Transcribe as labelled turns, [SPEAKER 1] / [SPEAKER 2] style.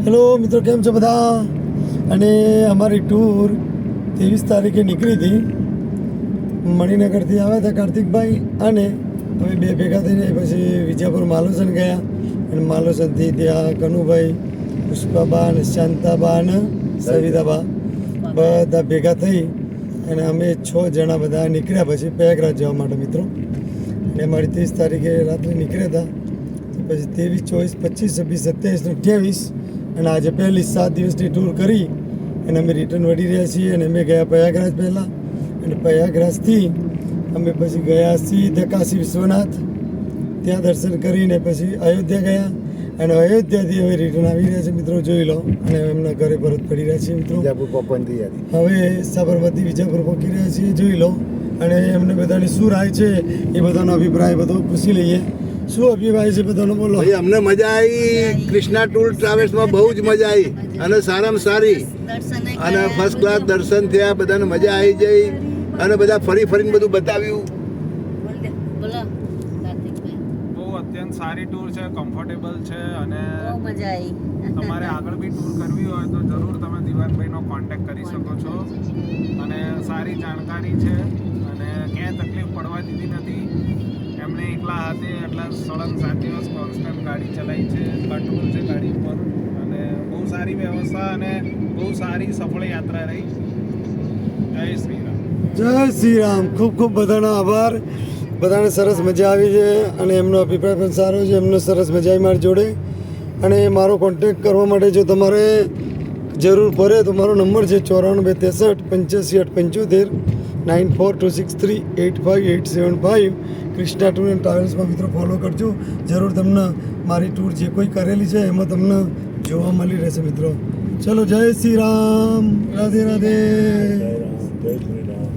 [SPEAKER 1] Hello મિત્રો, કેમ છો બધા? અને અમારી ટૂર 23 તારીખે નીકળી હતી. મણિનગરથી આવ્યા હતા કાર્તિકભાઈ, અને અમે બે ભેગા થઈને પછી વિજાપુર માલોસન ગયા. અને માલોસનથી ત્યાં કનુભાઈ, પુષ્પાબા અને શાંતાબા અને સવિતાબા બધા ભેગા થઈ અને અમે 6 જણા બધા નીકળ્યા પછી પ્રયાગરાજ જવા માટે મિત્રો. અને અમારી 30 તારીખે રાત્રે નીકળ્યા હતા. પછી 23, 24, 25, 26, 27 અને આજે પહેલી 7 દિવસની ટૂર કરી અને અમે રિટર્ન વળી રહ્યા છીએ. અને અમે ગયા પ્રયાગરાજ પહેલાં, અને પ્રયાગરાજથી અમે પછી ગયા સીધા કાશી વિશ્વનાથ, ત્યાં દર્શન કરીને પછી અયોધ્યા ગયા. અને અયોધ્યાથી હવે રિટર્ન આવી રહ્યા છે મિત્રો, જોઈ લો. અને એમના ઘરે પરત પડી રહ્યા છીએ મિત્રો. હવે સાબરમતી વિજાપુર પહોંચી રહ્યા છીએ, જોઈ લો. અને એમને બધાની શું રાય છે એ બધાનો અભિપ્રાય બધો પૂછી લઈએ. શું અભિપ્રાય છે બધાનો, બોલો.
[SPEAKER 2] ભાઈ અમને મજા આવી. કૃષ્ણા ટૂર ટ્રાવેલ્સમાં બહુ જ મજા આવી અને સારામાં સારી અને ફર્સ્ટ ક્લાસ દર્શન થયા. બધાને મજા આવી જઈ અને બધા ફરી ફરીને બધું બતાવ્યું.
[SPEAKER 3] બહુ અત્યંત સારી ટૂર છે, કમ્ફર્ટેબલ છે અને
[SPEAKER 4] મજા આવી.
[SPEAKER 3] તમારે આગળ બી ટૂર કરવી હોય તો જરૂર તમે દિવાનભાઈનો કોન્ટેક્ટ કરી શકો છો. અને સારી જાણકારી છે અને ક્યાંય તકલીફ પડવા દીધી નથી. એમણે એકલા હાથે એટલા 7.5 દિવસ કોન્સ્ટન્ટ ગાડી ચલાવી છે, કંટ્રોલ છે ગાડી પર, અને બહુ સારી વ્યવસ્થા અને બહુ સારી સફળ યાત્રા રહી. જય શ્રી રામ.
[SPEAKER 1] જય શ્રી રામ. ખૂબ ખૂબ બધાનો આભાર. બધાને સરસ મજા આવી છે અને એમનો અભિપ્રાય પણ સારો છે. એમનો સરસ મજા આવી મારી જોડે. અને મારો કોન્ટેક કરવા માટે જો તમારે જરૂર પડે તો મારો નંબર છે 94 63 85 875 9426385875. કૃષ્ણા ટૂર એન્ડ ટ્રાવેલ્સમાં મિત્રો ફોલો કરજો જરૂર. તમને મારી ટૂર જે કોઈ કરેલી છે એમાં તમને જોવા મળી રહેશે મિત્રો. ચલો, જય શ્રી રામ. રાધે રાધે.
[SPEAKER 2] જય શ્રી રામ.